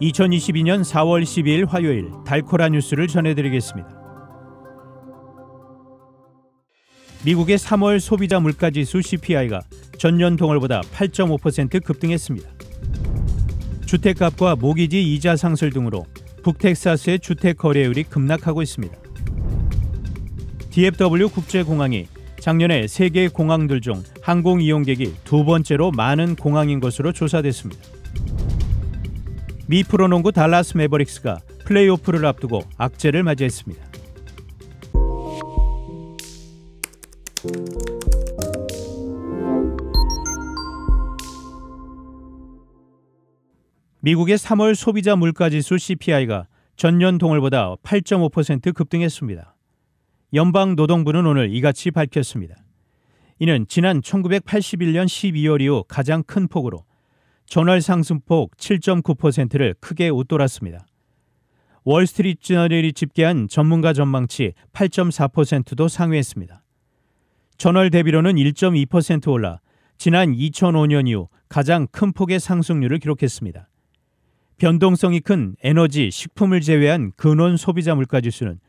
2022년 4월 12일 화요일 달코라 뉴스를 전해드리겠습니다. 미국의 3월 소비자 물가지수 CPI가 전년 동월보다 8.5% 급등했습니다. 주택값과 모기지 이자 상승 등으로 북텍사스의 주택 거래율이 급락하고 있습니다. DFW 국제공항이 작년에 세계 공항들 중 항공 이용객이 두 번째로 많은 공항인 것으로 조사됐습니다. 미 프로농구 달라스 매버릭스가 플레이오프를 앞두고 악재를 맞이했습니다. 미국의 3월 소비자 물가지수 CPI가 전년 동월보다 8.5% 급등했습니다. 연방노동부는 오늘 이같이 밝혔습니다. 이는 지난 1981년 12월 이후 가장 큰 폭으로 전월 상승폭 7.9%를 크게 웃돌았습니다. 월스트리트저널이 집계한 전문가 전망치 8.4%도 상회했습니다. 전월 대비로는 1.2% 올라 지난 2005년 이후 가장 큰 폭의 상승률을 기록했습니다. 변동성이 큰 에너지, 식품을 제외한 근원 소비자 물가지수는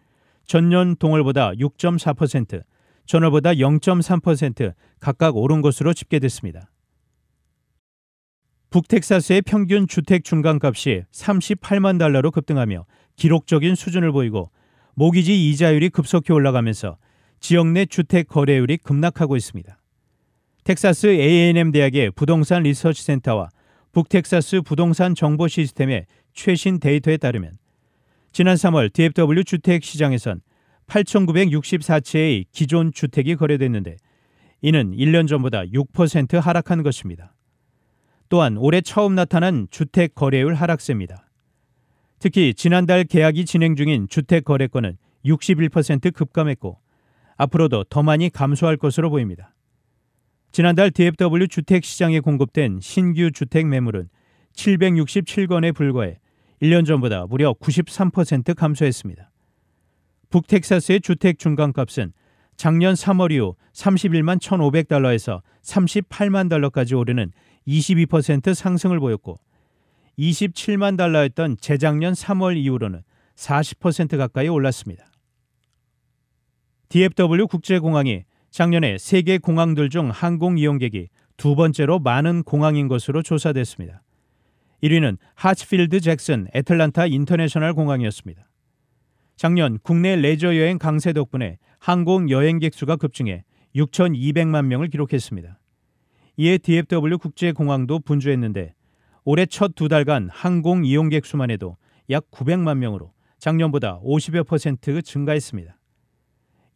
전년 동월보다 6.4%, 전월보다 0.3% 각각 오른 것으로 집계됐습니다. 북텍사스의 평균 주택 중간값이 38만 달러로 급등하며 기록적인 수준을 보이고 모기지 이자율이 급속히 올라가면서 지역 내 주택 거래율이 급락하고 있습니다. 텍사스 A&M 대학의 부동산 리서치 센터와 북텍사스 부동산 정보 시스템의 최신 데이터에 따르면 지난 3월 DFW 주택 시장에선 8,964채의 기존 주택이 거래됐는데 이는 1년 전보다 6% 하락한 것입니다. 또한 올해 처음 나타난 주택 거래율 하락세입니다. 특히 지난달 계약이 진행 중인 주택 거래건은 61% 급감했고 앞으로도 더 많이 감소할 것으로 보입니다. 지난달 DFW 주택 시장에 공급된 신규 주택 매물은 767건에 불과해 1년 전보다 무려 93% 감소했습니다. 북텍사스의 주택 중간값은 작년 3월 이후 31만 1,500달러에서 38만 달러까지 오르는 22% 상승을 보였고 27만 달러였던 재작년 3월 이후로는 40% 가까이 올랐습니다. DFW 국제공항이 작년에 세계 공항들 중 항공 이용객이 두 번째로 많은 공항인 것으로 조사됐습니다. 1위는 하츠필드 잭슨 애틀란타 인터내셔널 공항이었습니다. 작년 국내 레저 여행 강세 덕분에 항공 여행객 수가 급증해 6,200만 명을 기록했습니다. 이에 DFW 국제공항도 분주했는데 올해 첫 두 달간 항공 이용객 수만 해도 약 900만 명으로 작년보다 50여 % 증가했습니다.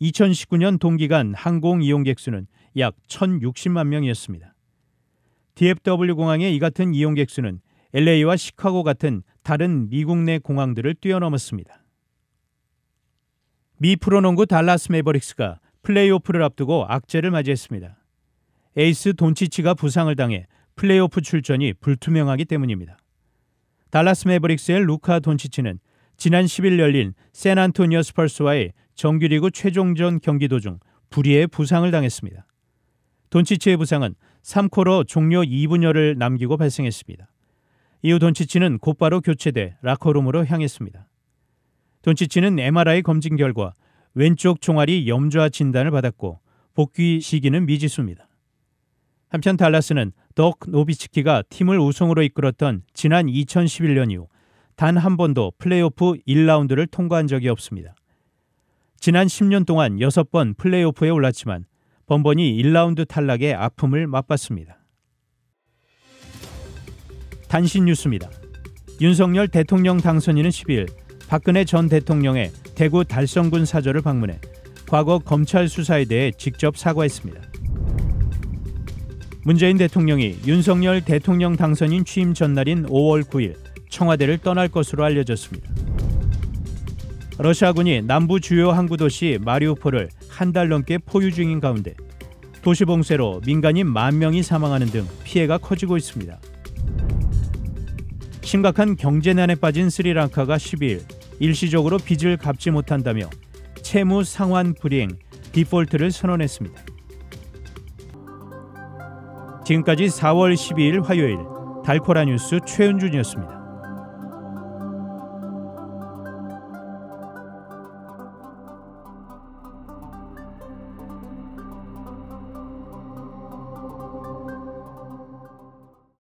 2019년 동기간 항공 이용객 수는 약 1,060만 명이었습니다. DFW 공항의 이 같은 이용객 수는 LA와 시카고 같은 다른 미국 내 공항들을 뛰어넘었습니다. 미 프로농구 달라스 매버릭스가 플레이오프를 앞두고 악재를 맞이했습니다. 에이스 돈치치가 부상을 당해 플레이오프 출전이 불투명하기 때문입니다. 달라스 매버릭스의 루카 돈치치는 지난 10일 열린 샌안토니오 스퍼스와의 정규리그 최종전 경기 도중 불의의 부상을 당했습니다. 돈치치의 부상은 3쿼터 종료 2분여를 남기고 발생했습니다. 이후 돈치치는 곧바로 교체돼 라커룸으로 향했습니다. 돈치치는 MRI 검진 결과 왼쪽 종아리 염좌 진단을 받았고 복귀 시기는 미지수입니다. 한편 달라스는 덕 노비츠키가 팀을 우승으로 이끌었던 지난 2011년 이후 단 한 번도 플레이오프 1라운드를 통과한 적이 없습니다. 지난 10년 동안 6번 플레이오프에 올랐지만 번번이 1라운드 탈락의 아픔을 맛봤습니다. 단신 뉴스입니다. 윤석열 대통령 당선인은 12일 박근혜 전 대통령의 대구 달성군 사저를 방문해 과거 검찰 수사에 대해 직접 사과했습니다. 문재인 대통령이 윤석열 대통령 당선인 취임 전날인 5월 9일 청와대를 떠날 것으로 알려졌습니다. 러시아군이 남부 주요 항구 도시 마리우폴을 한 달 넘게 포유 중인 가운데 도시 봉쇄로 민간인 10,000명이 사망하는 등 피해가 커지고 있습니다. 심각한 경제난에 빠진 스리랑카가 12일 일시적으로 빚을 갚지 못한다며 채무 상환 불이행 디폴트를 선언했습니다. 지금까지 4월 12일 화요일 달코라 뉴스 최은준이었습니다.